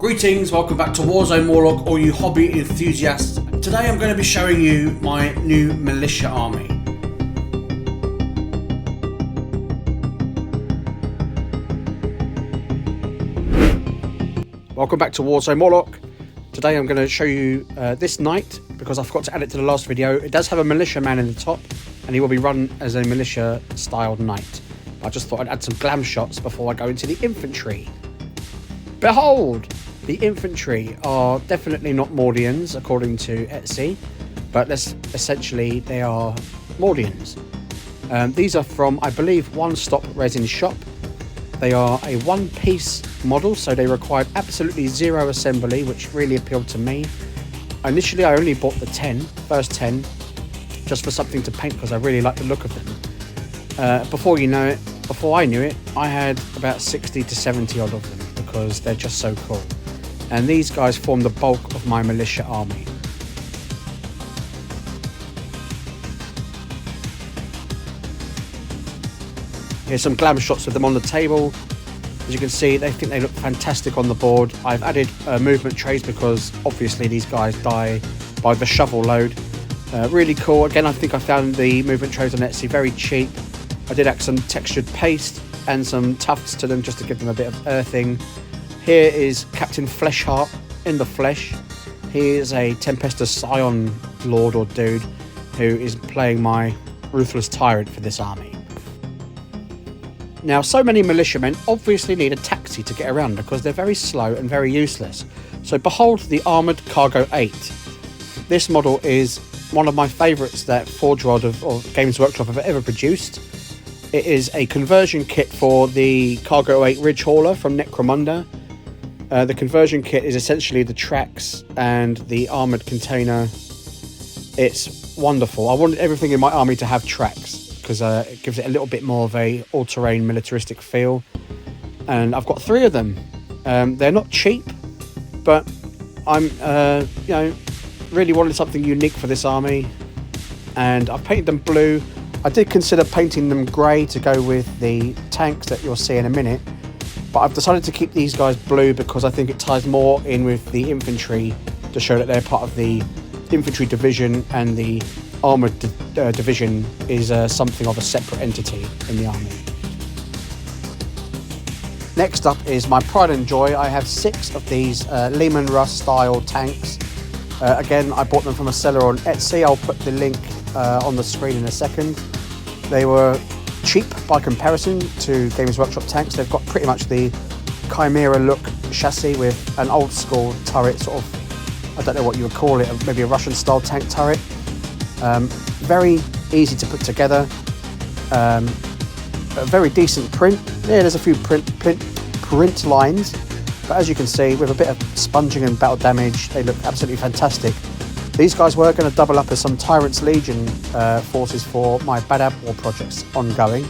Greetings, welcome back to Warzone Morloc, all you hobby enthusiasts. Today I'm going to be showing you my new Militia army. Welcome back to Warzone Morloc. Today I'm going to show you this knight, because I forgot to add it to the last video. It does have a militia man in the top, and he will be run as a militia styled knight. I just thought I'd add some glam shots before I go into the infantry. Behold! The infantry are definitely not Mordians according to Etsy, but essentially they are Mordians. These are from, I believe, One Stop Resin Shop. They are a one-piece model, so they required absolutely zero assembly, which really appealed to me. Initially, I only bought the first 10, just for something to paint because I really like the look of them. Before I knew it, I had about 60 to 70 odd of them because they're just so cool. And these guys form the bulk of my militia army. Here's some glam shots of them on the table. As you can see, they think they look fantastic on the board. I've added movement trays because obviously these guys die by the shovel load. Really cool. Again, I think I found the movement trays on Etsy very cheap. I did add some textured paste and some tufts to them just to give them a bit of earthing. Here is Captain Fleshheart in the flesh. He is a Tempestus Scion lord or dude who is playing my ruthless tyrant for this army. Now, so many militiamen obviously need a taxi to get around because they're very slow and very useless. So behold the Armoured Cargo 8. This model is one of my favourites that Forge Rod or Games Workshop have ever produced. It is a conversion kit for the Cargo 8 Ridge Hauler from Necromunda. The conversion kit is essentially the tracks and the armoured container. It's wonderful. I wanted everything in my army to have tracks because it gives it a little bit more of a all-terrain militaristic feel. And I've got 3 of them. They're not cheap, but I'm really wanted something unique for this army, and I've painted them blue. I did consider painting them grey to go with the tanks that you'll see in a minute, but I've decided to keep these guys blue because I think it ties more in with the infantry to show that they're part of the infantry division, and the armoured division is something of a separate entity in the army. Next up is my pride and joy. I have 6 of these Lehman Russ style tanks. Again, I bought them from a seller on Etsy. I'll put the link on the screen in a second. They were cheap by comparison to Games Workshop tanks. They've got pretty much the Chimera look chassis with an old school turret, sort of, I don't know what you would call it, maybe a Russian style tank turret. Very easy to put together. A very decent print. Yeah, there's a few print lines, but as you can see, with a bit of sponging and battle damage, they look absolutely fantastic. These guys were going to double up as some Tyrant's Legion forces for my Bad Ab War projects ongoing,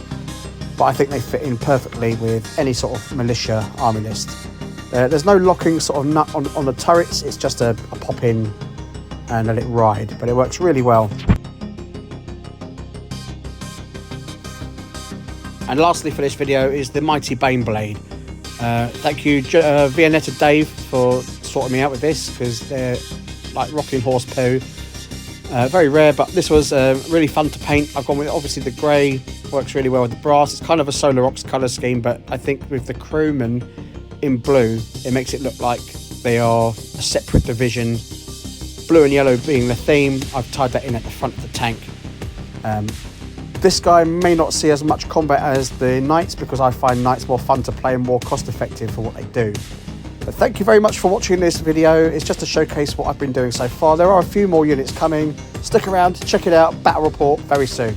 but I think they fit in perfectly with any sort of militia army list. There's no locking sort of nut on the turrets, it's just a pop in and let it ride, but it works really well. And lastly for this video is the Mighty Baneblade. Thank you Vianetta Dave for sorting me out with this, because they're like rocking horse poo. Very rare, but this was really fun to paint. I've gone with, obviously the grey works really well with the brass. It's kind of a Solar Ox colour scheme, but I think with the crewmen in blue, it makes it look like they are a separate division. Blue and yellow being the theme, I've tied that in at the front of the tank. This guy may not see as much combat as the knights because I find knights more fun to play and more cost effective for what they do. But thank you very much for watching this video. It's just to showcase what I've been doing so far. There are a few more units coming. Stick around, check it out. Battle report very soon.